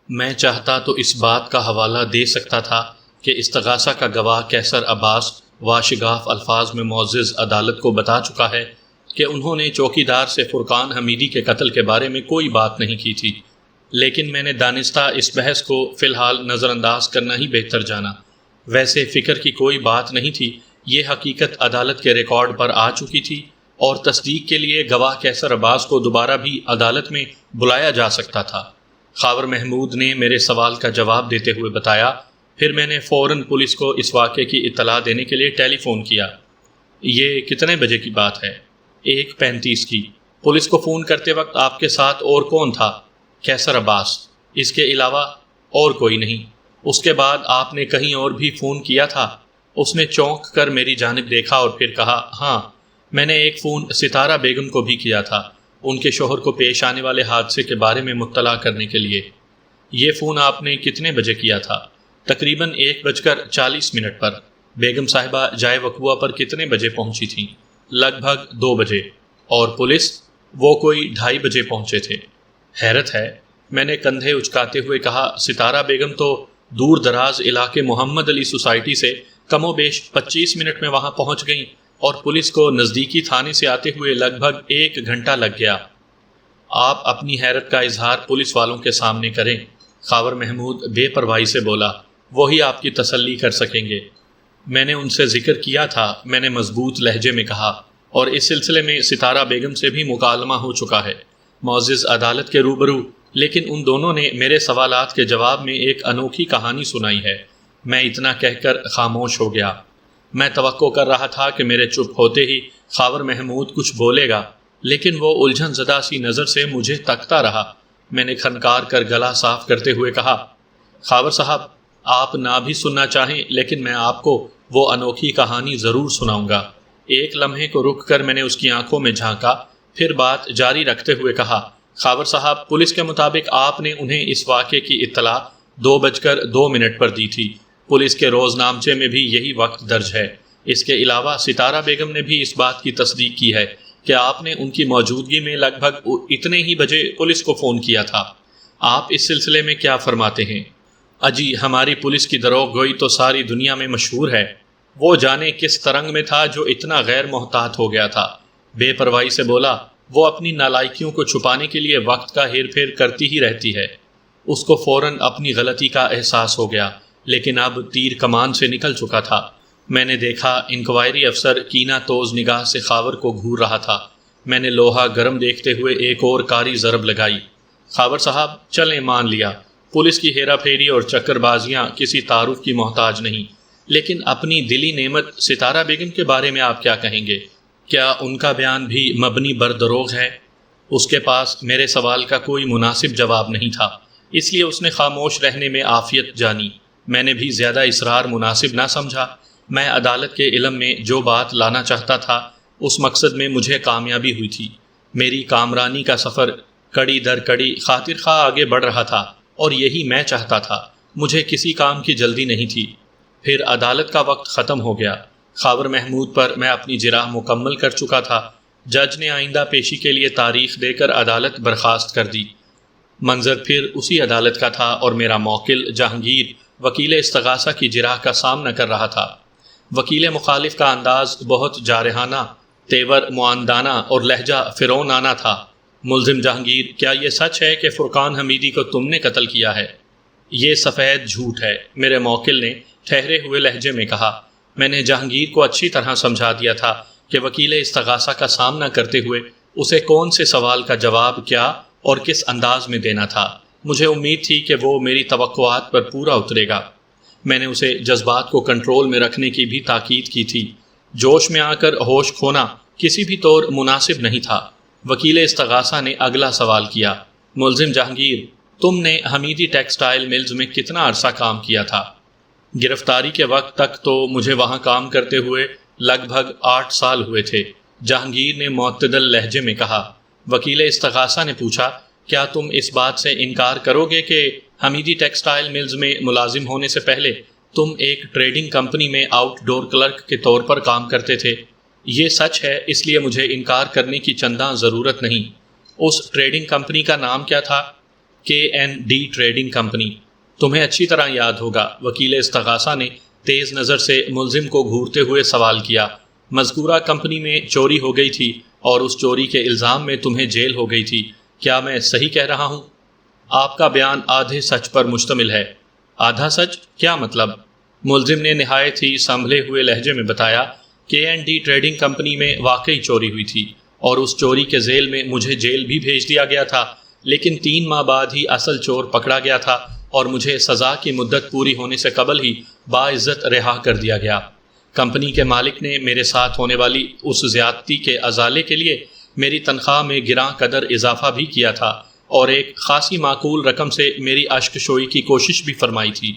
میں چاہتا تو اس بات کا حوالہ دے سکتا تھا کہ استغاثہ کا گواہ کیسر عباس واشگاف الفاظ میں معزز عدالت کو بتا چکا ہے کہ انہوں نے چوکیدار سے فرقان حمیدی کے قتل کے بارے میں کوئی بات نہیں کی تھی، لیکن میں نے دانستہ اس بحث کو فی الحال نظر انداز کرنا ہی بہتر جانا۔ ویسے فکر کی کوئی بات نہیں تھی، یہ حقیقت عدالت کے ریکارڈ پر آ چکی تھی اور تصدیق کے لیے گواہ کیسر عباس کو دوبارہ بھی عدالت میں بلایا جا سکتا تھا۔ خاور محمود نے میرے سوال کا جواب دیتے ہوئے بتایا، پھر میں نے فوراً پولیس کو اس واقعے کی اطلاع دینے کے لیے ٹیلی فون کیا۔ یہ کتنے بجے کی بات ہے؟ 1:35 کی۔ پولیس کو فون کرتے وقت آپ کے ساتھ اور کون تھا؟ کیسر عباس۔ اس کے علاوہ اور کوئی نہیں۔ اس کے بعد آپ نے کہیں اور بھی فون کیا تھا؟ اس نے چونک کر میری جانب دیکھا اور پھر کہا، ہاں، میں نے ایک فون ستارہ بیگم کو بھی کیا تھا، ان کے شوہر کو پیش آنے والے حادثے کے بارے میں مطلع کرنے کے لیے۔ یہ فون آپ نے کتنے بجے کیا تھا؟ تقریباً 1:40 پر۔ بیگم صاحبہ جائے وقوع پر کتنے بجے پہنچی تھیں؟ لگ بھگ 2 بجے۔ اور پولیس؟ وہ کوئی 2:30 بجے پہنچے تھے۔ حیرت ہے، میں نے کندھے اچکاتے ہوئے کہا، ستارہ بیگم تو دور دراز علاقے محمد علی سوسائٹی سے کم و بیش 25 منٹ میں وہاں پہنچ گئیں اور پولیس کو نزدیکی تھانے سے آتے ہوئے لگ بھگ 1 گھنٹہ لگ گیا۔ آپ اپنی حیرت کا اظہار پولیس والوں کے سامنے کریں، خاور محمود بے پرواہی سے بولا، وہی آپ کی تسلی کر سکیں گے۔ میں نے ان سے ذکر کیا تھا، میں نے مضبوط لہجے میں کہا، اور اس سلسلے میں ستارہ بیگم سے بھی مکالمہ ہو چکا ہے معزز عدالت کے روبرو، لیکن ان دونوں نے میرے سوالات کے جواب میں ایک انوکھی کہانی سنائی ہے۔ میں اتنا کہہ کر خاموش ہو گیا۔ میں توقع کر رہا تھا کہ میرے چپ ہوتے ہی خاور محمود کچھ بولے گا، لیکن وہ الجھن زدہ سی نظر سے مجھے تکتا رہا۔ میں نے کھنکار کر گلا صاف کرتے ہوئے کہا، خاور صاحب، آپ نہ بھی سننا چاہیں لیکن میں آپ کو وہ انوکھی کہانی ضرور سناؤں گا۔ ایک لمحے کو رک کر میں نے اس کی آنکھوں میں جھانکا، پھر بات جاری رکھتے ہوئے کہا، خاور صاحب، پولیس کے مطابق آپ نے انہیں اس واقعے کی اطلاع 2:02 پر دی تھی۔ پولیس کے روز نامچے میں بھی یہی وقت درج ہے۔ اس کے علاوہ ستارہ بیگم نے بھی اس بات کی تصدیق کی ہے کہ آپ نے ان کی موجودگی میں لگ بھگ اتنے ہی بجے پولیس کو فون کیا تھا۔ آپ اس سلسلے میں کیا فرماتے ہیں؟ اجی، ہماری پولیس کی دروغ گوئی تو ساری دنیا میں مشہور ہے۔ وہ جانے کس ترنگ میں تھا جو اتنا غیر محتاط ہو گیا تھا۔ بے پرواہی سے بولا، وہ اپنی نالائکیوں کو چھپانے کے لیے وقت کا ہیر پھیر کرتی ہی رہتی ہے۔ اس کو فوراً اپنی غلطی کا احساس ہو گیا، لیکن اب تیر کمان سے نکل چکا تھا۔ میں نے دیکھا انکوائری افسر کینہ توز نگاہ سے خاور کو گھور رہا تھا۔ میں نے لوہا گرم دیکھتے ہوئے ایک اور کاری ضرب لگائی، خاور صاحب، چلیں، مان لیا، پولیس کی ہیرا پھیری اور چکر بازیاں کسی تعارف کی محتاج نہیں، لیکن اپنی دلی نعمت ستارہ بیگم کے بارے میں آپ کیا کہیں گے؟ کیا ان کا بیان بھی مبنی بر دروغ ہے؟ اس کے پاس میرے سوال کا کوئی مناسب جواب نہیں تھا، اس لیے اس نے خاموش رہنے میں عافیت جانی۔ میں نے بھی زیادہ اصرار مناسب نہ سمجھا۔ میں عدالت کے علم میں جو بات لانا چاہتا تھا، اس مقصد میں مجھے کامیابی ہوئی تھی۔ میری کامرانی کا سفر کڑی در کڑی خاطر خواہ آگے بڑھ رہا تھا، اور یہی میں چاہتا تھا۔ مجھے کسی کام کی جلدی نہیں تھی۔ پھر عدالت کا وقت ختم ہو گیا۔ خاور محمود پر میں اپنی جرح مکمل کر چکا تھا۔ جج نے آئندہ پیشی کے لیے تاریخ دے کر عدالت برخاست کر دی۔ منظر پھر اسی عدالت کا تھا اور میرا موکل جہانگیر وکیل استغاثہ کی جرح کا سامنا کر رہا تھا۔ وکیل مخالف کا انداز بہت جارحانہ، تیور معاندانہ اور لہجہ فرعونانہ تھا۔ ملزم جہانگیر، کیا یہ سچ ہے کہ فرقان حمیدی کو تم نے قتل کیا ہے؟ یہ سفید جھوٹ ہے، میرے موکل نے ٹھہرے ہوئے لہجے میں کہا۔ میں نے جہانگیر کو اچھی طرح سمجھا دیا تھا کہ وکیل استغاثہ کا سامنا کرتے ہوئے اسے کون سے سوال کا جواب کیا اور کس انداز میں دینا تھا۔ مجھے امید تھی کہ وہ میری توقعات پر پورا اترے گا۔ میں نے اسے جذبات کو کنٹرول میں رکھنے کی بھی تاکید کی تھی۔ جوش میں آ کر ہوش کھونا کسی بھی طور مناسب نہیں تھا۔ وکیل استغاثہ نے اگلا سوال کیا، ملزم جہانگیر، تم نے حمیدی ٹیکسٹائل ملز میں کتنا عرصہ کام کیا تھا؟ گرفتاری کے وقت تک تو مجھے وہاں کام کرتے ہوئے لگ بھگ 8 سال ہوئے تھے، جہانگیر نے معتدل لہجے میں کہا۔ وکیل استغاثہ نے پوچھا، کیا تم اس بات سے انکار کرو گے کہ حمیدی ٹیکسٹائل ملز میں ملازم ہونے سے پہلے تم ایک ٹریڈنگ کمپنی میں آؤٹ ڈور کلرک کے طور پر کام کرتے تھے؟ یہ سچ ہے، اس لیے مجھے انکار کرنے کی چنداں ضرورت نہیں۔ اس ٹریڈنگ کمپنی کا نام کیا تھا؟ KND ٹریڈنگ کمپنی، تمہیں اچھی طرح یاد ہوگا۔ وکیل استغاثہ نے تیز نظر سے ملزم کو گھورتے ہوئے سوال کیا۔ مذکورہ کمپنی میں چوری ہو گئی تھی اور اس چوری کے الزام میں تمہیں جیل ہو گئی تھی، کیا میں صحیح کہہ رہا ہوں؟ آپ کا بیان آدھے سچ پر مشتمل ہے۔ آدھا سچ کیا مطلب؟ ملزم نے نہایت ہی سنبھلے ہوئے لہجے میں بتایا، KND ٹریڈنگ کمپنی میں واقعی چوری ہوئی تھی اور اس چوری کے ذیل میں مجھے جیل بھی بھیج دیا گیا تھا، لیکن 3 ماہ بعد ہی اصل چور پکڑا گیا تھا اور مجھے سزا کی مدت پوری ہونے سے قبل ہی باعزت رہا کر دیا گیا۔ کمپنی کے مالک نے میرے ساتھ ہونے والی اس زیادتی کے ازالے کے لیے میری تنخواہ میں گراں قدر اضافہ بھی کیا تھا اور ایک خاصی معقول رقم سے میری اشک شوئی کی کوشش بھی فرمائی تھی۔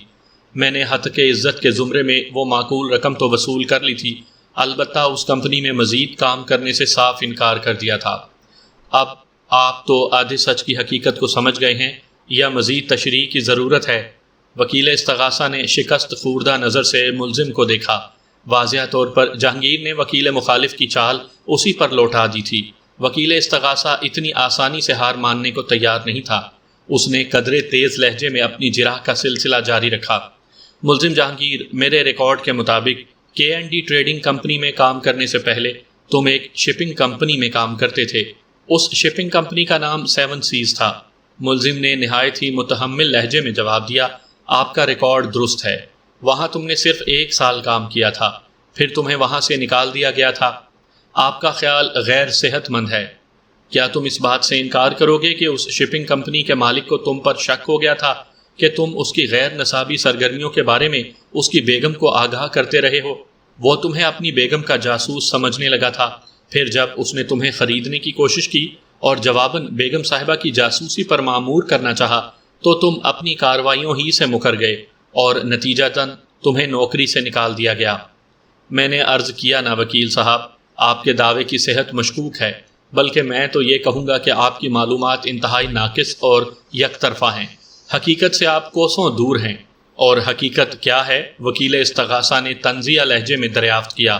میں نے حق کے عزت کے زمرے میں وہ معقول رقم تو وصول کر لی تھی، البتہ اس کمپنی میں مزید کام کرنے سے صاف انکار کر دیا تھا۔ اب آپ تو آدھے سچ کی حقیقت کو سمجھ گئے ہیں یا مزید تشریح کی ضرورت ہے؟ وکیل استغاثہ نے شکست خوردہ نظر سے ملزم کو دیکھا۔ واضح طور پر جہانگیر نے وکیل مخالف کی چال اسی پر لوٹا دی تھی۔ وکیل استغاثہ اتنی آسانی سے ہار ماننے کو تیار نہیں تھا۔ اس نے قدرے تیز لہجے میں اپنی جرح کا سلسلہ جاری رکھا۔ ملزم جہانگیر، میرے ریکارڈ کے مطابق KND ٹریڈنگ کمپنی میں کام کرنے سے پہلے تم ایک شپنگ کمپنی میں کام کرتے تھے۔ اس شپنگ کمپنی کا نام 7 سیز تھا۔ ملزم نے نہایت ہی متحمل لہجے میں جواب دیا، آپ کا ریکارڈ درست ہے، وہاں تم نے صرف 1 سال کام کیا تھا، پھر تمہیں وہاں سے نکال دیا گیا تھا۔ آپ کا خیال غیر صحت مند ہے۔ کیا تم اس بات سے انکار کرو گے کہ اس شپنگ کمپنی کے مالک کو تم پر شک ہو گیا تھا کہ تم اس کی غیر نصابی سرگرمیوں کے بارے میں اس کی بیگم کو آگاہ کرتے رہے ہو؟ وہ تمہیں اپنی بیگم کا جاسوس سمجھنے لگا تھا، پھر جب اس نے تمہیں خریدنے کی کوشش کی اور جواباً بیگم صاحبہ کی جاسوسی پر معمور کرنا چاہا تو تم اپنی کارروائیوں ہی سے مکر گئے اور نتیجتاً تمہیں نوکری سے نکال دیا گیا۔ میں نے عرض کیا نا وکیل صاحب، آپ کے دعوے کی صحت مشکوک ہے، بلکہ میں تو یہ کہوں گا کہ آپ کی معلومات انتہائی ناقص اور یک طرفہ ہیں۔ حقیقت سے آپ کوسوں دور ہیں۔ اور حقیقت کیا ہے؟ وکیل استغاثہ نے طنزیہ لہجے میں دریافت کیا۔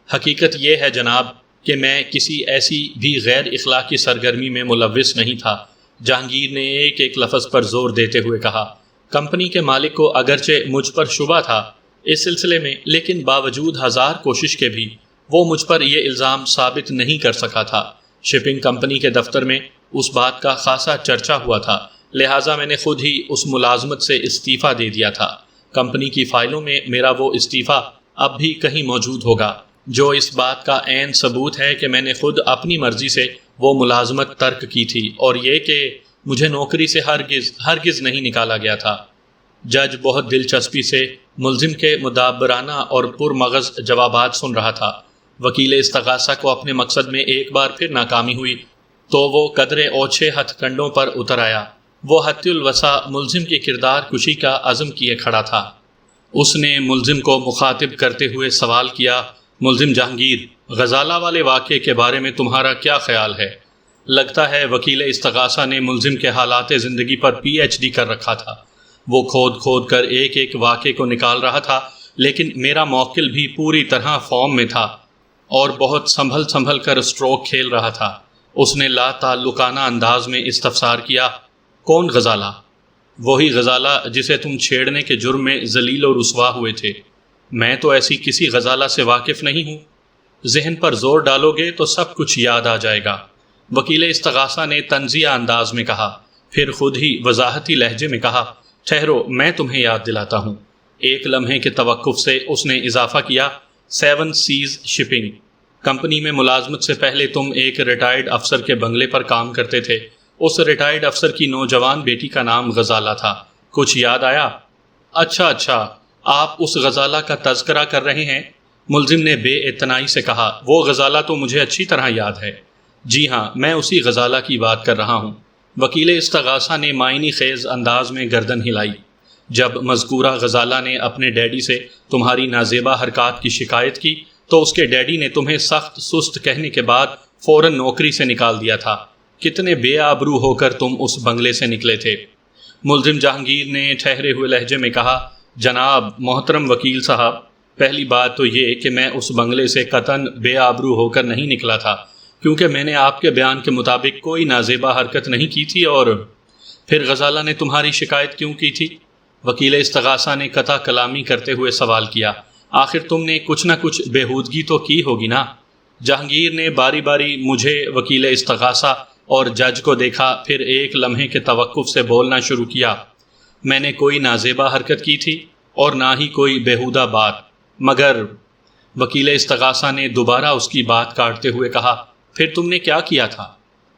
حقیقت یہ ہے جناب کہ میں کسی ایسی بھی غیر اخلاقی سرگرمی میں ملوث نہیں تھا۔ جہانگیر نے ایک ایک لفظ پر زور دیتے ہوئے کہا۔ کمپنی کے مالک کو اگرچہ مجھ پر شبہ تھا اس سلسلے میں، لیکن باوجود 1000 کوشش کے بھی وہ مجھ پر یہ الزام ثابت نہیں کر سکا تھا۔ شپنگ کمپنی کے دفتر میں اس بات کا خاصا چرچا ہوا تھا، لہٰذا میں نے خود ہی اس ملازمت سے استعفیٰ دے دیا تھا۔ کمپنی کی فائلوں میں میرا وہ استعفیٰ اب بھی کہیں موجود ہوگا، جو اس بات کا عین ثبوت ہے کہ میں نے خود اپنی مرضی سے وہ ملازمت ترک کی تھی، اور یہ کہ مجھے نوکری سے ہرگز نہیں نکالا گیا تھا۔ جج بہت دلچسپی سے ملزم کے مدبرانہ اور پرمغز جوابات سن رہا تھا۔ وکیل استغاثہ کو اپنے مقصد میں ایک بار پھر ناکامی ہوئی تو وہ قدرے اوچھے ہتھ کنڈوں پر اتر آیا۔ وہ حتی الوسع ملزم کی کردار کشی کا عزم کیے کھڑا تھا۔ اس نے ملزم کو مخاطب کرتے ہوئے سوال کیا، ملزم جہانگیر، غزالہ والے واقعے کے بارے میں تمہارا کیا خیال ہے؟ لگتا ہے وکیل استغاثہ نے ملزم کے حالات زندگی پر PhD کر رکھا تھا۔ وہ کھود کر ایک ایک واقعے کو نکال رہا تھا، لیکن میرا موکل بھی پوری طرح فارم میں تھا اور بہت سنبھل کر اسٹروک کھیل رہا تھا۔ اس نے لا تعلقانہ انداز میں استفسار کیا، کون غزالہ؟ وہی غزالہ جسے تم چھیڑنے کے جرم میں ذلیل و رسوا ہوئے تھے۔ میں تو ایسی کسی غزالہ سے واقف نہیں ہوں۔ ذہن پر زور ڈالو گے تو سب کچھ یاد آ جائے گا، وکیل استغاثہ نے طنزیہ انداز میں کہا، پھر خود ہی وضاحتی لہجے میں کہا، ٹھہرو میں تمہیں یاد دلاتا ہوں۔ ایک لمحے کے توقف سے اس نے اضافہ کیا، 7 سیز شپنگ کمپنی میں ملازمت سے پہلے تم ایک ریٹائرڈ افسر کے بنگلے پر کام کرتے تھے۔ اس ریٹائرڈ افسر کی نوجوان بیٹی کا نام غزالہ تھا، کچھ یاد آیا؟ اچھا، آپ اس غزالہ کا تذکرہ کر رہے ہیں؟ ملزم نے بے اعتنائی سے کہا، وہ غزالہ تو مجھے اچھی طرح یاد ہے۔ جی ہاں، میں اسی غزالہ کی بات کر رہا ہوں۔ وکیل استغاثہ نے معنی خیز انداز میں گردن ہلائی۔ جب مذکورہ غزالہ نے اپنے ڈیڈی سے تمہاری نازیبا حرکات کی شکایت کی تو اس کے ڈیڈی نے تمہیں سخت سست کہنے کے بعد فوراً نوکری سے نکال دیا تھا۔ کتنے بے آبرو ہو کر تم اس بنگلے سے نکلے تھے؟ ملزم جہانگیر نے ٹھہرے ہوئے لہجے میں کہا، جناب محترم وکیل صاحب، پہلی بات تو یہ کہ میں اس بنگلے سے قطعاً بے آبرو ہو کر نہیں نکلا تھا، کیونکہ میں نے آپ کے بیان کے مطابق کوئی نازیبا حرکت نہیں کی تھی، اور پھر غزالہ نے تمہاری شکایت کیوں کی تھی؟ وکیل استغاثہ نے قطع کلامی کرتے ہوئے سوال کیا۔ آخر تم نے کچھ نہ کچھ بےہودگی تو کی ہوگی نا؟ جہانگیر نے باری باری مجھے، وکیل استغاثہ اور جج کو دیکھا، پھر ایک لمحے کے توقف سے بولنا شروع کیا۔ میں نے کوئی نازیبا حرکت کی تھی اور نہ ہی کوئی بےہودہ بات، مگر وکیل استغاثہ نے دوبارہ اس کی بات کاٹتے ہوئے کہا، پھر تم نے کیا کیا تھا؟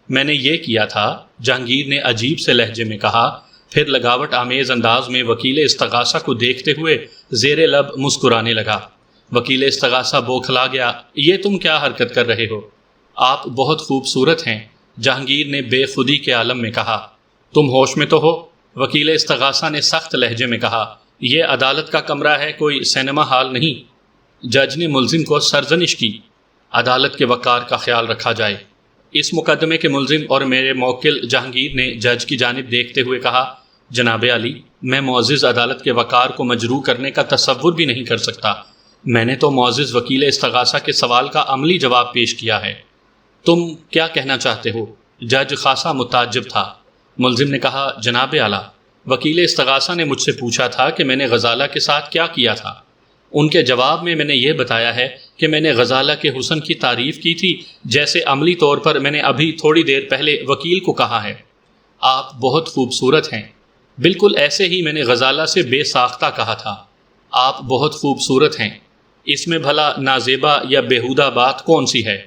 میں نے یہ کیا تھا، جہانگیر نے عجیب سے لہجے میں کہا، پھر لگاوٹ آمیز انداز میں وکیل استغاثہ کو دیکھتے ہوئے زیر لب مسکرانے لگا۔ وکیل استغاثہ بوکھلا گیا، یہ تم کیا حرکت کر رہے ہو؟ آپ بہت خوبصورت ہیں، جہانگیر نے بے خودی کے عالم میں کہا۔ تم ہوش میں تو ہو؟ وکیل استغاثہ نے سخت لہجے میں کہا، یہ عدالت کا کمرہ ہے، کوئی سینما ہال نہیں۔ جج نے ملزم کو سرزنش کی، عدالت کے وقار کا خیال رکھا جائے۔ اس مقدمے کے ملزم اور میرے موکل جہانگیر نے جج کی جانب دیکھتے ہوئے کہا، جناب علی، میں معزز عدالت کے وقار کو مجروح کرنے کا تصور بھی نہیں کر سکتا۔ میں نے تو معزز وکیل استغاثہ کے سوال کا عملی جواب پیش کیا ہے۔ تم کیا کہنا چاہتے ہو؟ جج خاصا متعجب تھا۔ ملزم نے کہا، جناب اعلیٰ، وکیل استغاثہ نے مجھ سے پوچھا تھا کہ میں نے غزالہ کے ساتھ کیا کیا تھا۔ ان کے جواب میں نے یہ بتایا ہے کہ میں نے غزالہ کے حسن کی تعریف کی تھی، جیسے عملی طور پر میں نے ابھی تھوڑی دیر پہلے وکیل کو کہا ہے۔ آپ بہت خوبصورت ہیں، بالکل ایسے ہی میں نے غزالہ سے بے ساختہ کہا تھا۔ آپ بہت خوبصورت ہیں، اس میں بھلا نازیبا یا بیہودہ بات کون سی ہے؟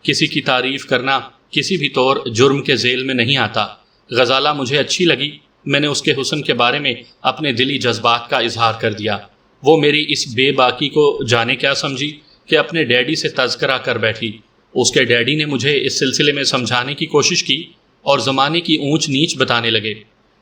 کسی کی تعریف کرنا کسی بھی طور جرم کے ذیل میں نہیں آتا۔ غزالہ مجھے اچھی لگی، میں نے اس کے حسن کے بارے میں اپنے دلی جذبات کا اظہار کر دیا۔ وہ میری اس بے باکی کو جانے کیا سمجھی کہ اپنے ڈیڈی سے تذکرہ کر بیٹھی۔ اس کے ڈیڈی نے مجھے اس سلسلے میں سمجھانے کی کوشش کی اور زمانے کی اونچ نیچ بتانے لگے۔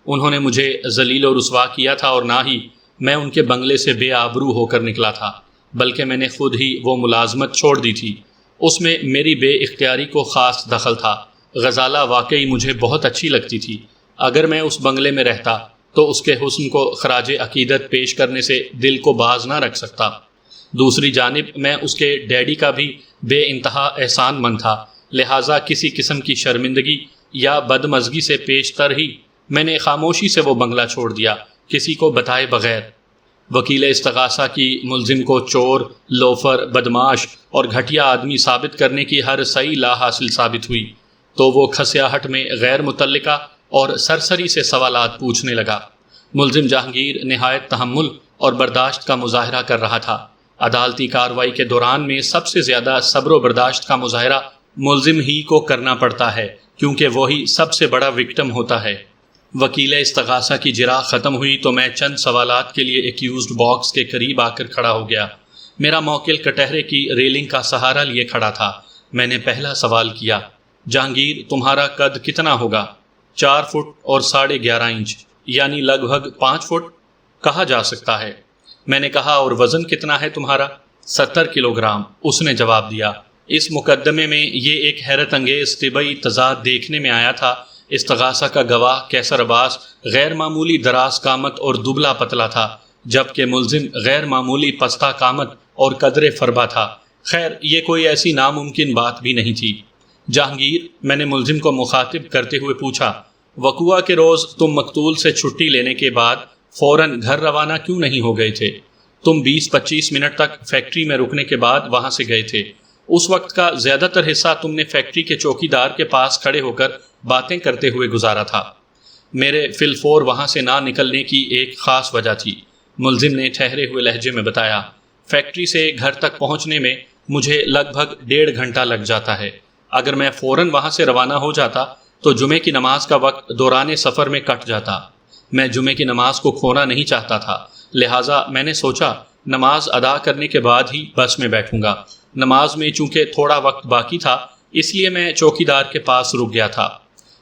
انہوں نے مجھے ذلیل و رسوا کیا تھا اور نہ ہی میں ان کے بنگلے سے بے آبرو ہو کر نکلا تھا، بلکہ میں نے خود ہی وہ ملازمت چھوڑ دی تھی۔ اس میں میری بے اختیاری کو خاص دخل تھا۔ غزالہ واقعی مجھے بہت اچھی لگتی تھی۔ اگر میں اس بنگلے میں رہتا تو اس کے حسن کو خراج عقیدت پیش کرنے سے دل کو باز نہ رکھ سکتا۔ دوسری جانب میں اس کے ڈیڈی کا بھی بے انتہا احسان مند تھا، لہٰذا کسی قسم کی شرمندگی یا بدمزگی سے پیشتر ہی میں نے خاموشی سے وہ بنگلہ چھوڑ دیا، کسی کو بتائے بغیر۔ وکیل استغاثہ کی ملزم کو چور، لوفر، بدماش اور گھٹیا آدمی ثابت کرنے کی ہر صحیح لا حاصل ثابت ہوئی تو وہ کھسیاہٹ میں غیر متعلقہ اور سرسری سے سوالات پوچھنے لگا۔ ملزم جہانگیر نہایت تحمل اور برداشت کا مظاہرہ کر رہا تھا۔ عدالتی کارروائی کے دوران میں سب سے زیادہ صبر و برداشت کا مظاہرہ ملزم ہی کو کرنا پڑتا ہے، کیونکہ وہی سب سے بڑا وکٹم ہوتا ہے۔ وکیل استغاثہ کی جرح ختم ہوئی تو میں چند سوالات کے لیے ایکیوزڈ باکس کے قریب آ کر کھڑا ہو گیا۔ میرا موکل کٹہرے کی ریلنگ کا سہارا لیے کھڑا تھا۔ میں نے پہلا سوال کیا، جہانگیر، تمہارا قد کتنا ہوگا؟ 4 فٹ اور 11.5 انچ، یعنی لگ بھگ 5 فٹ کہا جا سکتا ہے۔ میں نے کہا، اور وزن کتنا ہے تمہارا؟ 70 کلو گرام، اس نے جواب دیا۔ اس مقدمے میں یہ ایک حیرت انگیز طبعی تضاد دیکھنے میں آیا تھا۔ استغاثہ کا گواہ کیسر عباس غیر معمولی دراز قامت اور دبلا پتلا تھا، جبکہ ملزم غیر معمولی پستہ قامت اور قدر فربا تھا۔ خیر، یہ کوئی ایسی ناممکن بات بھی نہیں تھی۔ جہانگیر، میں نے ملزم کو مخاطب کرتے ہوئے پوچھا، وقوعہ کے روز تم مقتول سے چھٹی لینے کے بعد فوراً گھر روانہ کیوں نہیں ہو گئے تھے؟ تم 20-25 منٹ تک فیکٹری میں رکنے کے بعد وہاں سے گئے تھے۔ اس وقت کا زیادہ تر حصہ تم نے فیکٹری کے چوکی دار کے پاس کھڑے ہو کر باتیں کرتے ہوئے گزارا تھا۔ میرے فی الفور وہاں سے نہ نکلنے کی ایک خاص وجہ تھی، ملزم نے ٹھہرے ہوئے لہجے میں بتایا۔ فیکٹری سے گھر تک پہنچنے میں مجھے لگ بھگ 1.5 گھنٹہ لگ جاتا ہے۔ اگر میں فوراً وہاں سے روانہ ہو جاتا تو جمعے کی نماز کا وقت دوران سفر میں کٹ جاتا۔ میں جمعے کی نماز کو کھونا نہیں چاہتا تھا، لہٰذا میں نے سوچا نماز ادا کرنے کے بعد ہی بس میں بیٹھوں گا۔ نماز میں چونکہ تھوڑا وقت باقی تھا، اس لیے میں چوکی دار کے پاس رک گیا تھا۔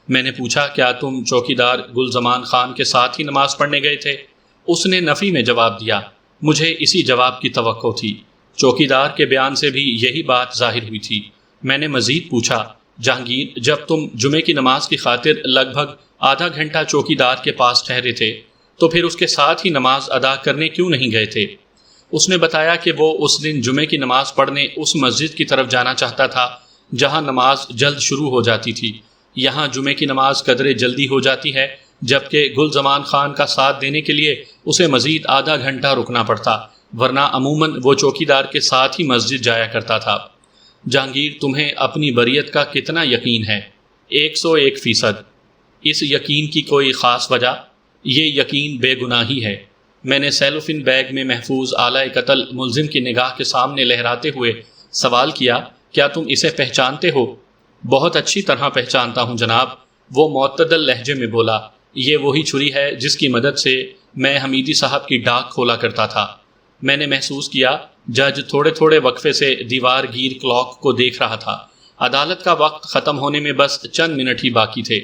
میں نے پوچھا، کیا تم چوکی دار گلزمان خان کے ساتھ ہی نماز پڑھنے گئے تھے؟ اس نے نفی میں جواب دیا۔ مجھے اسی جواب کی توقع تھی، چوکی دار کے بیان سے بھی یہی بات ظاہر ہوئی تھی۔ میں نے مزید پوچھا، جہانگیر، جب تم جمعے کی نماز کی خاطر لگ بھگ آدھا گھنٹہ چوکی دار کے پاس ٹھہرے تھے تو پھر اس کے ساتھ ہی نماز ادا کرنے کیوں نہیں گئے تھے؟ اس نے بتایا کہ وہ اس دن جمعے کی نماز پڑھنے اس مسجد کی طرف جانا چاہتا تھا جہاں نماز جلد شروع ہو جاتی تھی۔ یہاں جمعے کی نماز قدرے جلدی ہو جاتی ہے، جبکہ گل زمان خان کا ساتھ دینے کے لیے اسے مزید آدھا گھنٹہ رکنا پڑتا، ورنہ عموماً وہ چوکیدار کے ساتھ ہی مسجد جایا کرتا تھا۔ جہانگیر، تمہیں اپنی بریت کا کتنا یقین ہے؟ 101%۔ اس یقین کی کوئی خاص وجہ؟ یہ یقین بے گناہی ہے۔ میں نے سیلوفن بیگ میں محفوظ آلہ قتل ملزم کی نگاہ کے سامنے لہراتے ہوئے سوال کیا، کیا تم اسے پہچانتے ہو؟ بہت اچھی طرح پہچانتا ہوں جناب، وہ معتدل لہجے میں بولا۔ یہ وہی چھری ہے جس کی مدد سے میں حمیدی صاحب کی ڈاک کھولا کرتا تھا۔ میں نے محسوس کیا جج تھوڑے تھوڑے وقفے سے دیوار گیر کلاک کو دیکھ رہا تھا۔ عدالت کا وقت ختم ہونے میں بس چند منٹ ہی باقی تھے۔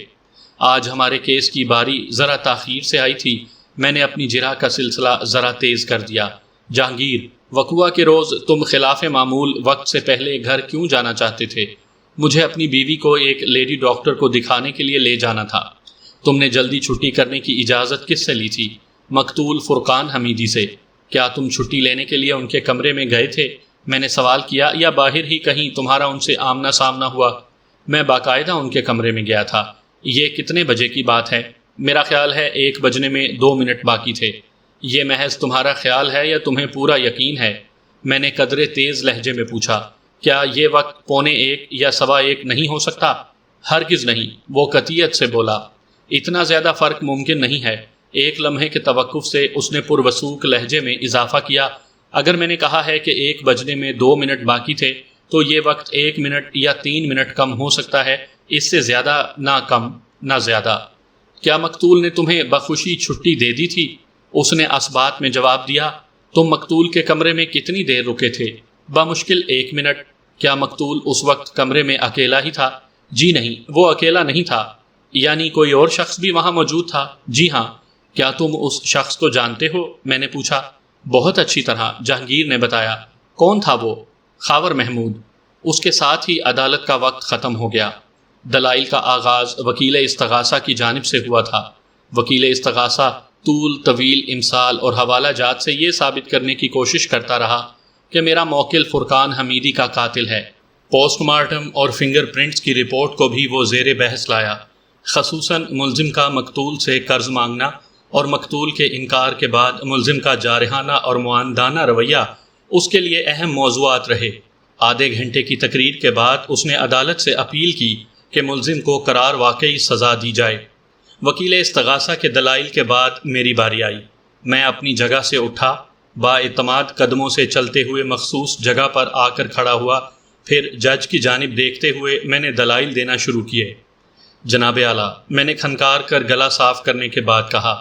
آج ہمارے کیس کی باری ذرا تاخیر سے آئی تھی۔ میں نے اپنی جرح کا سلسلہ ذرا تیز کر دیا۔ جہانگیر، وقوع کے روز تم خلاف معمول وقت سے پہلے گھر کیوں جانا چاہتے تھے؟ مجھے اپنی بیوی کو ایک لیڈی ڈاکٹر کو دکھانے کے لیے لے جانا تھا۔ تم نے جلدی چھٹی کرنے کی اجازت کس سے لی تھی؟ مقتول فرقان حمیدی سے۔ کیا تم چھٹی لینے کے لیے ان کے کمرے میں گئے تھے؟ میں نے سوال کیا، یا باہر ہی کہیں تمہارا ان سے آمنا سامنا ہوا؟ میں باقاعدہ ان کے کمرے میں گیا تھا۔ یہ کتنے بجے کی بات ہے؟ میرا خیال ہے 1 بجنے میں 2 منٹ باقی تھے۔ یہ محض تمہارا خیال ہے یا تمہیں پورا یقین ہے؟ میں نے قدرے تیز لہجے میں پوچھا۔ کیا یہ وقت 1:15 یا 1:15 نہیں ہو سکتا؟ ہرگز نہیں، وہ قطعیت سے بولا۔ اتنا زیادہ فرق ممکن نہیں ہے۔ ایک لمحے کے توقف سے اس نے پروسوک لہجے میں اضافہ کیا، اگر میں نے کہا ہے کہ 1 بجنے میں 2 منٹ باقی تھے تو یہ وقت 1 منٹ یا 3 منٹ کم ہو سکتا ہے، اس سے زیادہ نہ کم نہ زیادہ۔ کیا مقتول نے تمہیں بخوشی چھٹی دے دی تھی؟ اس نے اسبات میں جواب دیا۔ تم مقتول کے کمرے میں کتنی دیر رکے تھے؟ بمشکل 1 منٹ۔ کیا مقتول اس وقت کمرے میں اکیلا ہی تھا؟ جی نہیں، وہ اکیلا نہیں تھا۔ یعنی کوئی اور شخص بھی وہاں موجود تھا؟ جی ہاں۔ کیا تم اس شخص کو جانتے ہو؟ میں نے پوچھا۔ بہت اچھی طرح، جہانگیر نے بتایا۔ کون تھا وہ؟ خاور محمود۔ اس کے ساتھ ہی عدالت کا وقت ختم ہو گیا۔ دلائل کا آغاز وکیل استغاثہ کی جانب سے ہوا تھا۔ وکیل استغاثہ طول طویل امثال اور حوالہ جات سے یہ ثابت کرنے کی کوشش کرتا رہا کہ میرا موکل فرقان حمیدی کا قاتل ہے۔ پوسٹ مارٹم اور فنگر پرنٹس کی رپورٹ کو بھی وہ زیر بحث لایا، خصوصاً ملزم کا مقتول سے قرض مانگنا اور مقتول کے انکار کے بعد ملزم کا جارحانہ اور معاندانہ رویہ اس کے لیے اہم موضوعات رہے۔ آدھے گھنٹے کی تقریر کے بعد اس نے عدالت سے اپیل کی کہ ملزم کو قرار واقعی سزا دی جائے۔ وکیل استغاثہ کے دلائل کے بعد میری باری آئی۔ میں اپنی جگہ سے اٹھا، با اعتماد قدموں سے چلتے ہوئے مخصوص جگہ پر آ کر کھڑا ہوا، پھر جج کی جانب دیکھتے ہوئے میں نے دلائل دینا شروع کیے۔ جناب اعلیٰ، میں نے کھنکار کر گلا صاف کرنے کے بعد کہا،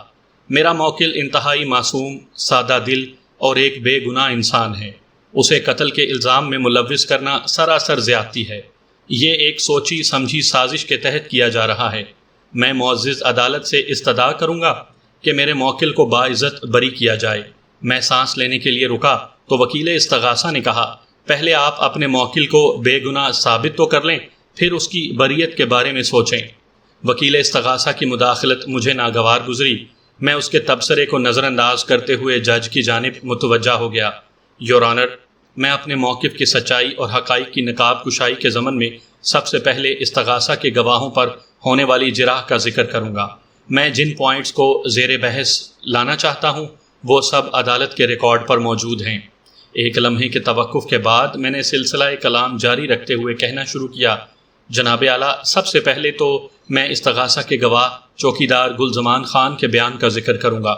میرا موکل انتہائی معصوم، سادہ دل اور ایک بے گناہ انسان ہے۔ اسے قتل کے الزام میں ملوث کرنا سراسر زیادتی ہے۔ یہ ایک سوچی سمجھی سازش کے تحت کیا جا رہا ہے۔ میں معزز عدالت سے استدعا کروں گا کہ میرے موکل کو باعزت بری کیا جائے۔ میں سانس لینے کے لیے رکا تو وکیل استغاثہ نے کہا، پہلے آپ اپنے موکل کو بے گناہ ثابت تو کر لیں، پھر اس کی بریت کے بارے میں سوچیں۔ وکیل استغاثہ کی مداخلت مجھے ناگوار گزری۔ میں اس کے تبصرے کو نظر انداز کرتے ہوئے جج کی جانب متوجہ ہو گیا۔ یور آنر، میں اپنے موقف کی سچائی اور حقائق کی نقاب کشائی کے ضمن میں سب سے پہلے استغاثہ کے گواہوں پر ہونے والی جرح کا ذکر کروں گا۔ میں جن پوائنٹس کو زیر بحث لانا چاہتا ہوں وہ سب عدالت کے ریکارڈ پر موجود ہیں۔ ایک لمحے کے توقف کے بعد میں نے سلسلہ کلام جاری رکھتے ہوئے کہنا شروع کیا، جناب اعلیٰ، سب سے پہلے تو میں استغاثہ کے گواہ چوکیدار گل زمان خان کے بیان کا ذکر کروں گا۔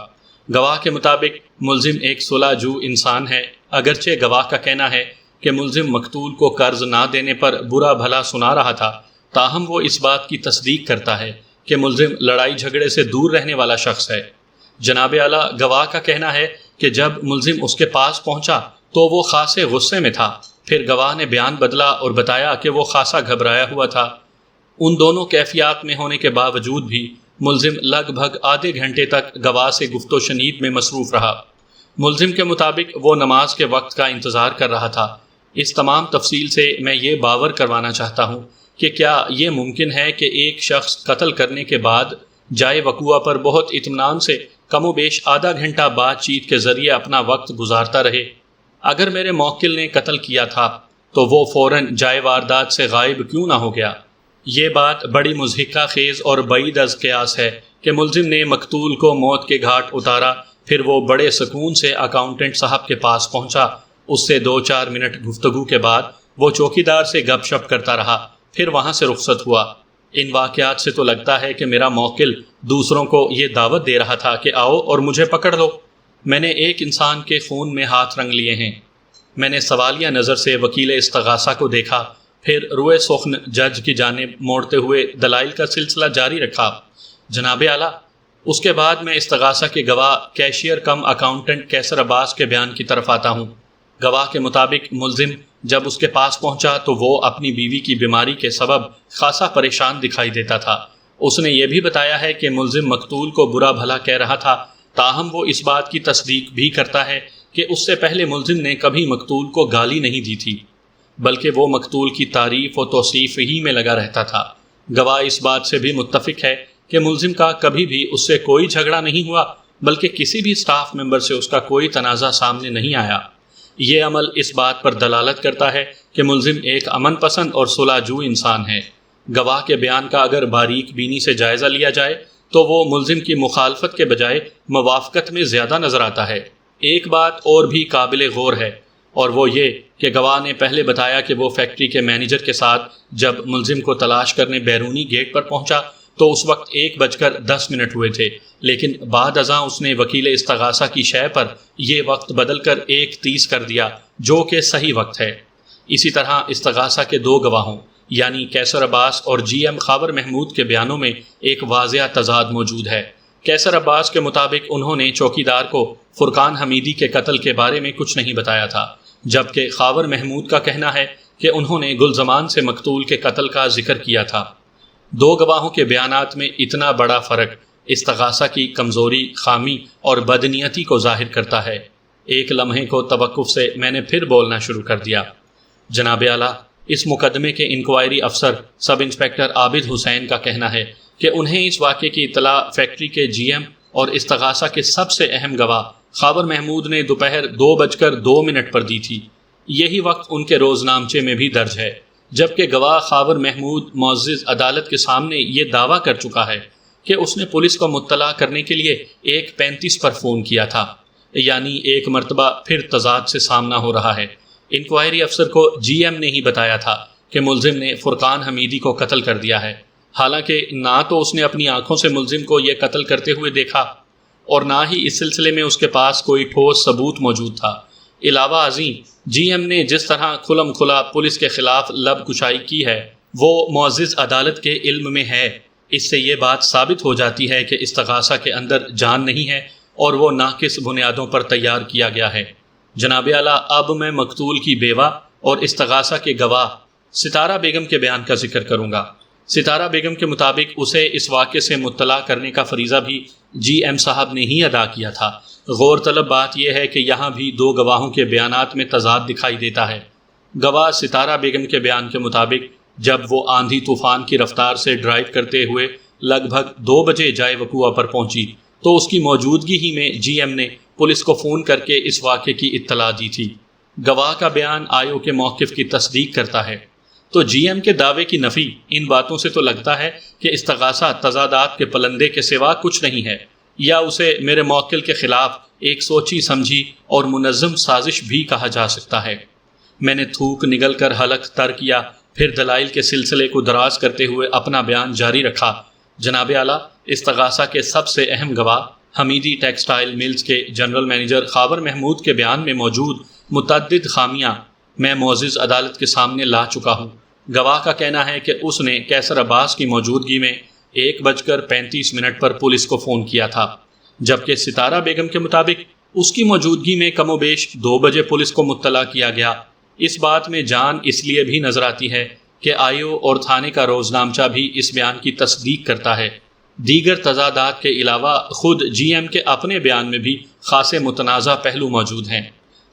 گواہ کے مطابق ملزم ایک صلح جو انسان ہے۔ اگرچہ گواہ کا کہنا ہے کہ ملزم مقتول کو قرض نہ دینے پر برا بھلا سنا رہا تھا، تاہم وہ اس بات کی تصدیق کرتا ہے کہ ملزم لڑائی جھگڑے سے دور رہنے والا شخص ہے۔ جناب اعلیٰ، گواہ کا کہنا ہے کہ جب ملزم اس کے پاس پہنچا تو وہ خاصے غصے میں تھا۔ پھر گواہ نے بیان بدلا اور بتایا کہ وہ خاصا گھبرایا ہوا تھا۔ ان دونوں کیفیات میں ہونے کے باوجود بھی ملزم لگ بھگ آدھے گھنٹے تک گواہ سے گفت و شنید میں مصروف رہا۔ ملزم کے مطابق وہ نماز کے وقت کا انتظار کر رہا تھا۔ اس تمام تفصیل سے میں یہ باور کروانا چاہتا ہوں کہ کیا یہ ممکن ہے کہ ایک شخص قتل کرنے کے بعد جائے وقوع پر بہت اطمینان سے کم و بیش آدھا گھنٹہ بات چیت کے ذریعے اپنا وقت گزارتا رہے؟ اگر میرے موکل نے قتل کیا تھا تو وہ فوراً جائے واردات سے غائب کیوں نہ ہو گیا؟ یہ بات بڑی مضحکہ خیز اور بعید از قیاس ہے کہ ملزم نے مقتول کو موت کے گھاٹ اتارا، پھر وہ بڑے سکون سے اکاؤنٹنٹ صاحب کے پاس پہنچا۔ اس سے 2-4 منٹ گفتگو کے بعد وہ چوکیدار سے گپ شپ کرتا رہا، پھر وہاں سے رخصت ہوا۔ ان واقعات سے تو لگتا ہے کہ میرا موکل دوسروں کو یہ دعوت دے رہا تھا کہ آؤ اور مجھے پکڑ لو، میں نے ایک انسان کے خون میں ہاتھ رنگ لیے ہیں۔ میں نے سوالیہ نظر سے وکیل استغاثہ کو دیکھا، پھر روئے سخن جج کی جانب موڑتے ہوئے دلائل کا سلسلہ جاری رکھا۔ جناب اعلیٰ، اس کے بعد میں استغاثہ کے گواہ کیشیئر کم اکاؤنٹنٹ کیسر عباس کے بیان کی طرف آتا ہوں۔ گواہ کے مطابق ملزم جب اس کے پاس پہنچا تو وہ اپنی بیوی کی بیماری کے سبب خاصا پریشان دکھائی دیتا تھا۔ اس نے یہ بھی بتایا ہے کہ ملزم مقتول کو برا بھلا کہہ رہا تھا، تاہم وہ اس بات کی تصدیق بھی کرتا ہے کہ اس سے پہلے ملزم نے کبھی مقتول کو گالی نہیں دی تھی، بلکہ وہ مقتول کی تعریف و توصیف ہی میں لگا رہتا تھا۔ گواہ اس بات سے بھی متفق ہے کہ ملزم کا کبھی بھی اس سے کوئی جھگڑا نہیں ہوا، بلکہ کسی بھی سٹاف ممبر سے اس کا کوئی تنازع سامنے نہیں آیا۔ یہ عمل اس بات پر دلالت کرتا ہے کہ ملزم ایک امن پسند اور صلح جو انسان ہے۔ گواہ کے بیان کا اگر باریک بینی سے جائزہ لیا جائے تو وہ ملزم کی مخالفت کے بجائے موافقت میں زیادہ نظر آتا ہے۔ ایک بات اور بھی قابل غور ہے، اور وہ یہ کہ گواہ نے پہلے بتایا کہ وہ فیکٹری کے مینیجر کے ساتھ جب ملزم کو تلاش کرنے بیرونی گیٹ پر پہنچا تو اس وقت 1:10 ہوئے تھے، لیکن بعد ازاں اس نے وکیل استغاثہ کی شے پر یہ وقت بدل کر 1:30 کر دیا، جو کہ صحیح وقت ہے۔ اسی طرح استغاثہ کے 2 گواہوں یعنی کیسر عباس اور جی ایم خاور محمود کے بیانوں میں ایک واضح تضاد موجود ہے۔ کیسر عباس کے مطابق انہوں نے چوکیدار کو فرقان حمیدی کے قتل کے بارے میں کچھ نہیں بتایا تھا، جبکہ خاور محمود کا کہنا ہے کہ انہوں نے گلزمان سے مقتول کے قتل کا ذکر کیا تھا۔ 2 گواہوں کے بیانات میں اتنا بڑا فرق استغاثہ کی کمزوری، خامی اور بدنیتی کو ظاہر کرتا ہے۔ ایک لمحے کو توقف سے میں نے پھر بولنا شروع کر دیا۔ جناب اعلیٰ، اس مقدمے کے انکوائری افسر سب انسپیکٹر عابد حسین کا کہنا ہے کہ انہیں اس واقعے کی اطلاع فیکٹری کے جی ایم اور استغاثہ کے سب سے اہم گواہ خاور محمود نے دوپہر 2:02 پر دی تھی۔ یہی وقت ان کے روز نامچے میں بھی درج ہے، جبکہ گواہ خاور محمود معزز عدالت کے سامنے یہ دعویٰ کر چکا ہے کہ اس نے پولیس کو مطلع کرنے کے لیے 1:35 پر فون کیا تھا، یعنی ایک مرتبہ پھر تضاد سے سامنا ہو رہا ہے۔ انکوائری افسر کو جی ایم نے ہی بتایا تھا کہ ملزم نے فرقان حمیدی کو قتل کر دیا ہے، حالانکہ نہ تو اس نے اپنی آنکھوں سے ملزم کو یہ قتل کرتے ہوئے دیکھا اور نہ ہی اس سلسلے میں اس کے پاس کوئی ٹھوس ثبوت موجود تھا۔ علاوہ ازیں جی ایم نے جس طرح کھلم کھلا پولیس کے خلاف لب کشائی کی ہے وہ معزز عدالت کے علم میں ہے۔ اس سے یہ بات ثابت ہو جاتی ہے کہ استغاثہ کے اندر جان نہیں ہے اور وہ ناقص بنیادوں پر تیار کیا گیا ہے۔ جناب اعلیٰ، اب میں مقتول کی بیوہ اور استغاثہ کے گواہ ستارہ بیگم کے بیان کا ذکر کروں گا۔ ستارہ بیگم کے مطابق اسے اس واقعے سے مطلع کرنے کا فریضہ بھی جی ایم صاحب نے ہی ادا کیا تھا۔ غور طلب بات یہ ہے کہ یہاں بھی 2 گواہوں کے بیانات میں تضاد دکھائی دیتا ہے۔ گواہ ستارہ بیگم کے بیان کے مطابق جب وہ آندھی طوفان کی رفتار سے ڈرائیو کرتے ہوئے لگ بھگ 2 بجے جائے وقوع پر پہنچی تو اس کی موجودگی ہی میں جی ایم نے پولیس کو فون کر کے اس واقعے کی اطلاع دی تھی۔ گواہ کا بیان آئیو کے موقف کی تصدیق کرتا ہے، تو جی ایم کے دعوے کی نفی ان باتوں سے تو لگتا ہے کہ استغاثہ تضادات کے پلندے کے سوا کچھ نہیں ہے، یا اسے میرے موکل کے خلاف ایک سوچی سمجھی اور منظم سازش بھی کہا جا سکتا ہے۔ میں نے تھوک نگل کر حلق تر کیا، پھر دلائل کے سلسلے کو دراز کرتے ہوئے اپنا بیان جاری رکھا۔ جناب اعلیٰ، استغاثہ کے سب سے اہم گواہ حمیدی ٹیکسٹائل ملز کے جنرل مینیجر خاور محمود کے بیان میں موجود متعدد خامیاں میں معزز عدالت کے سامنے لا چکا ہوں۔ گواہ کا کہنا ہے کہ اس نے کیسر عباس کی موجودگی میں 1:35 پر پولیس کو فون کیا تھا، جبکہ ستارہ بیگم کے مطابق اس کی موجودگی میں کم و بیش 2 بجے پولیس کو مطلع کیا گیا۔ اس بات میں جان اس لیے بھی نظر آتی ہے کہ آئیو اور تھانے کا روزنامچہ بھی اس بیان کی تصدیق کرتا ہے۔ دیگر تضادات کے علاوہ خود جی ایم کے اپنے بیان میں بھی خاصے متنازع پہلو موجود ہیں۔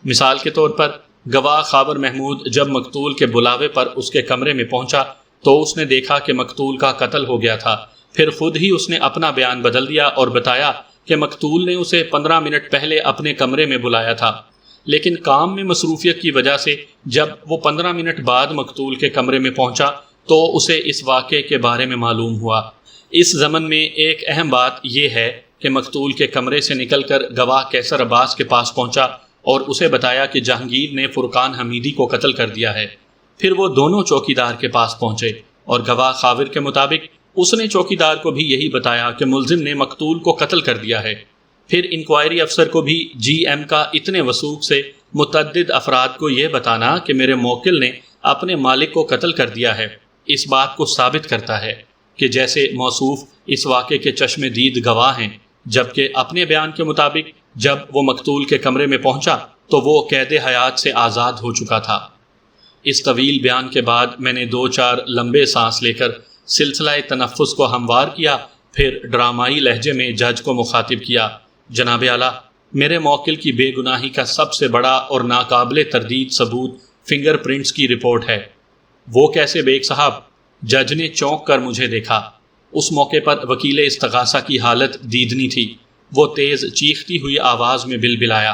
مثال کے طور پر گواہ خاور محمود جب مقتول کے بلاوے پر اس کے کمرے میں پہنچا تو اس نے دیکھا کہ مقتول کا قتل ہو گیا تھا، پھر خود ہی اس نے اپنا بیان بدل دیا اور بتایا کہ مقتول نے اسے 15 منٹ پہلے اپنے کمرے میں بلایا تھا، لیکن کام میں مصروفیت کی وجہ سے جب وہ 15 منٹ بعد مقتول کے کمرے میں پہنچا تو اسے اس واقعے کے بارے میں معلوم ہوا۔ اس ضمن میں ایک اہم بات یہ ہے کہ مقتول کے کمرے سے نکل کر گواہ کیسر عباس کے پاس پہنچا اور اسے بتایا کہ جہانگیر نے فرقان حمیدی کو قتل کر دیا ہے۔ پھر وہ دونوں چوکیدار کے پاس پہنچے اور گواہ خاور کے مطابق اس نے چوکیدار کو بھی یہی بتایا کہ ملزم نے مقتول کو قتل کر دیا ہے۔ پھر انکوائری افسر کو بھی جی ایم کا اتنے وثوق سے متعدد افراد کو یہ بتانا کہ میرے موکل نے اپنے مالک کو قتل کر دیا ہے، اس بات کو ثابت کرتا ہے کہ جیسے موصوف اس واقعے کے چشم دید گواہ ہیں، جبکہ اپنے بیان کے مطابق جب وہ مقتول کے کمرے میں پہنچا تو وہ قید حیات سے آزاد ہو چکا تھا۔ اس طویل بیان کے بعد میں نے 2-4 لمبے سانس لے کر سلسلہ تنفس کو ہموار کیا، پھر ڈرامائی لہجے میں جج کو مخاطب کیا، جناب اعلیٰ، میرے موکل کی بے گناہی کا سب سے بڑا اور ناقابل تردید ثبوت فنگر پرنٹس کی رپورٹ ہے۔ وہ کیسے بیگ صاحب؟ جج نے چونک کر مجھے دیکھا۔ اس موقع پر وکیل استغاثہ کی حالت دیدنی تھی۔ وہ تیز چیختی ہوئی آواز میں بلبلایا،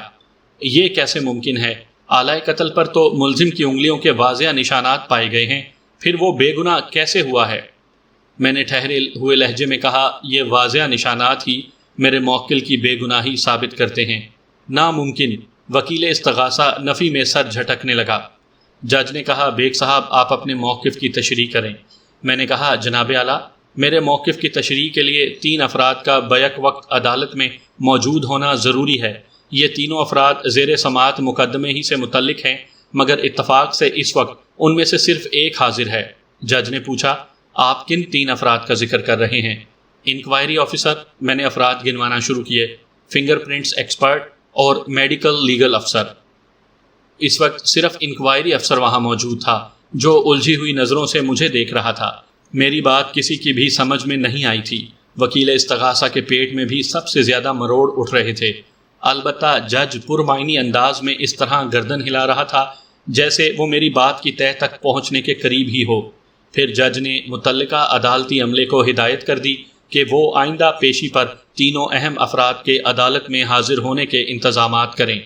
یہ کیسے ممکن ہے؟ آلۂ قتل پر تو ملزم کی انگلیوں کے واضح نشانات پائے گئے ہیں، پھر وہ بے گناہ کیسے ہوا ہے؟ میں نے ٹھہرے ہوئے لہجے میں کہا، یہ واضح نشانات ہی میرے موکل کی بے گناہی ثابت کرتے ہیں۔ ناممکن۔ وکیل استغاثہ نفی میں سر جھٹکنے لگا۔ جج نے کہا، بیگ صاحب آپ اپنے موقف کی تشریح کریں۔ میں نے کہا، جناب اعلیٰ، میرے موقف کی تشریح کے لیے 3 افراد کا بیک وقت عدالت میں موجود ہونا ضروری ہے۔ یہ تینوں افراد زیر سماعت مقدمے ہی سے متعلق ہیں، مگر اتفاق سے اس وقت ان میں سے صرف ایک حاضر ہے۔ جج نے پوچھا، آپ کن 3 افراد کا ذکر کر رہے ہیں؟ انکوائری آفیسر، میں نے افراد گنوانا شروع کیے، فنگر پرنٹس ایکسپرٹ اور میڈیکل لیگل افسر۔ اس وقت صرف انکوائری افسر وہاں موجود تھا، جو الجھی ہوئی نظروں سے مجھے دیکھ رہا تھا۔ میری بات کسی کی بھی سمجھ میں نہیں آئی تھی۔ وکیل استغاثہ کے پیٹ میں بھی سب سے زیادہ مروڑ اٹھ رہے تھے۔ البتہ جج پرمعنی انداز میں اس طرح گردن ہلا رہا تھا جیسے وہ میری بات کی تہہ تک پہنچنے کے قریب ہی ہو۔ پھر جج نے متعلقہ عدالتی عملے کو ہدایت کر دی کہ وہ آئندہ پیشی پر تینوں اہم افراد کے عدالت میں حاضر ہونے کے انتظامات کریں۔